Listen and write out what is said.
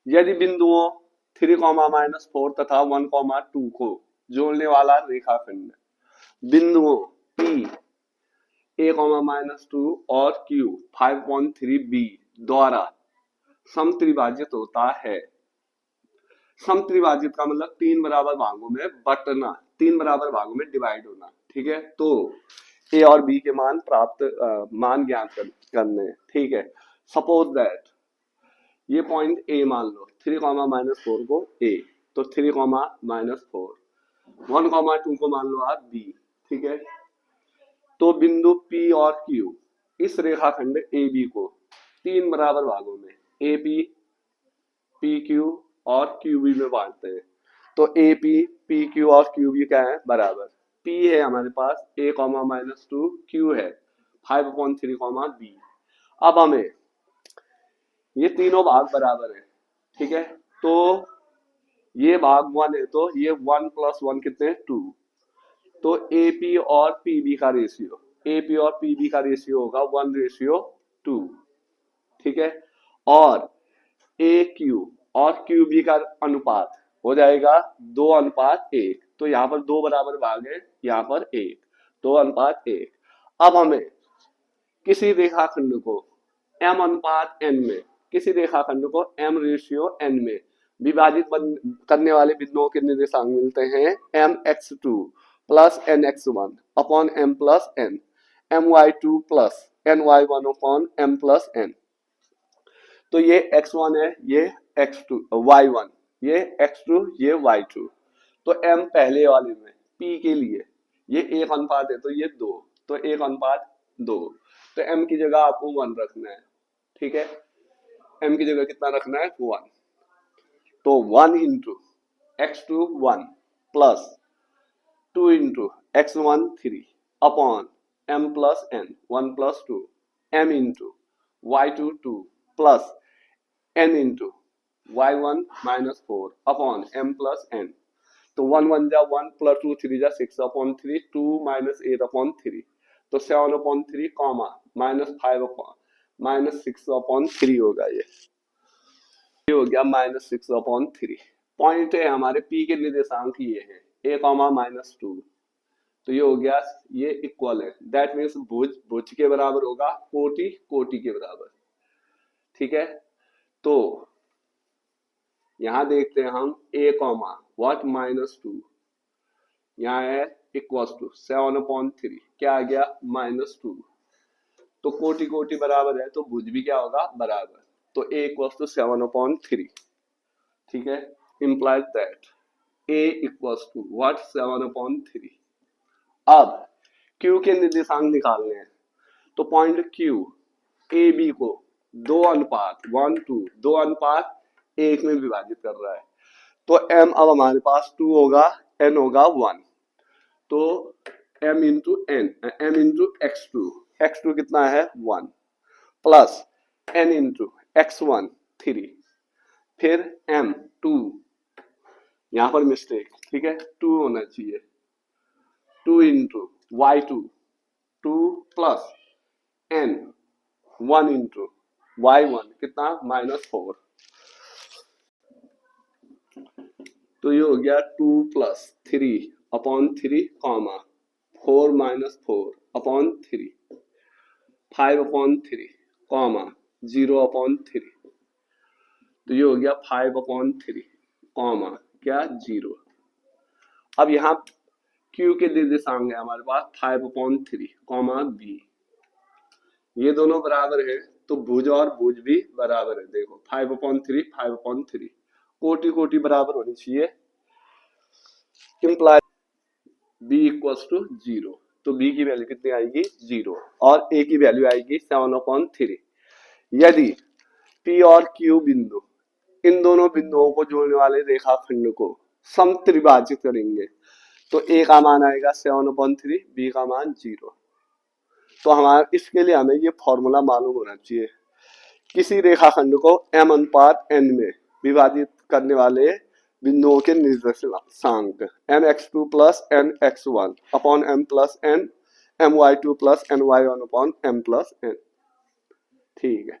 यदि बिंदुओं 3, तथा 1, 2 को जोड़ने वाला रेखाखंड बिंदुओं P A, -2 और Q 5.3b द्वारा समत्रिभाजित होता है। समत्रिभाजित का मतलब तीन बराबर भागों में बंटना, तीन बराबर भागों में डिवाइड होना। ठीक है, तो ए और बी के मान मान ज्ञात करने हैं। ठीक है, सपोज दैट ये पॉइंट ए मान लो, 3, -4 को ए, तो 3, -4, 1, 2 को मान लो आप बी। ठीक है, तो बिंदु पी और क्यू इस रेखाखंड ए बी को तीन बराबर भागों में ए पी, पी क्यू और क्यू बी में बांटते हैं। तो ए पी, पी क्यू और क्यू बी क्या है, बराबर। पी है हमारे पास A, -2, क्यू है 5.3, बी। अब हमें ये तीनों भाग बराबर है। ठीक है, तो ये भाग 1 है, तो ये 1 + 1 कितने, 2। तो एपी और पीबी का रेशियो, एपी और पीबी का रेशियो होगा 1:2। ठीक है, और ए क्यू और क्यू बी का अनुपात हो जाएगा 2:1। तो यहाँ पर दो बराबर भाग है, यहाँ पर 1, 2:1। अब हमें किसी रेखाखंड को m/n में, किसी रेखाखंड को m/n में विभाजित करने वाले बिंदुओं के निर्देशांक मिलते हैं mx2 + nx1 upon m + n, my2 + ny1 upon m + n। तो ये x1 है, ये x2 y1, ये x2, ये y2। तो m पहले वाले में p के लिए ये 1 है, तो ये 2, तो 1:2। तो m की जगह आपको 1 रखना है। ठीक है, m की जगह कितना रखना है, 1। तो 1 × x2 1 + 2 × x1 3 upon m + n 1 + 2 m × y2 2 + n × y1 -4 upon m + n। तो 1 1 जा 1 + 2 3 जा 6/3, 2 - 8/3, तो 7/3 कॉमा -6/3 होगा। ये हो गया -6/3। पॉइंट है हमारे पी के निर्देशांक ये है A, -2। तो ये हो गया, ये इक्वल है, दैट मीन्स भुज भुज के बराबर होगा, कोटि कोटि के बराबर। ठीक है, तो यहां देखते हैं हम A, -2, यहाँ है = 7/3, क्या आ गया, -2। तो कोटि कोटि बराबर है, तो भुज भी क्या होगा, बराबर। तो A = 7/3। ठीक है, implies that A = 7/3। अब Q के निर्देशांक निकालने हैं, तो पॉइंट Q ए बी को 2:1:2 में विभाजित कर रहा है। तो M अब हमारे पास 2 होगा, N होगा 1। तो M × x2, x2 कितना है, 1 प्लस N × x1 3, फिर M 2, यहां पर मिस्टेक, ठीक है, 2 होना चाहिए, 2 × y2 2 प्लस N 1 × y1 कितना, -4। तो ये हो गया 2 + 3/3 कॉमा 4 - 4/3 5/3 कॉमा 0/3। तो ये हो गया 5/3 कॉमा क्या, 0। अब यहाँ Q के निर्देशांक है हमारे पास 5/3 कॉमा b, ये दोनों बराबर है, तो भुज और भुज भी बराबर है। देखो 5/3 5/3, कोटि कोटि बराबर होनी चाहिए, इम्प्लाई b = 0। तो b की वैल्यू कितनी आएगी, 0, और a की वैल्यू आएगी 7/3। यदि p और q बिंदु इन दोनों बिंदुओं को जोड़ने वाले रेखाखंड को समत्रिभाजित करेंगे, तो a का मान आएगा 7/3, b का मान 0। तो हमारा इसके लिए हमें ये फॉर्मूला मालूम होना चाहिए, किसी रेखाखंड को m/n में विभाजित करने वाले बिंदुओं के निर्देशांक mx2 + nx1 upon m + n, my2 + ny1 upon m + n। ठीक है।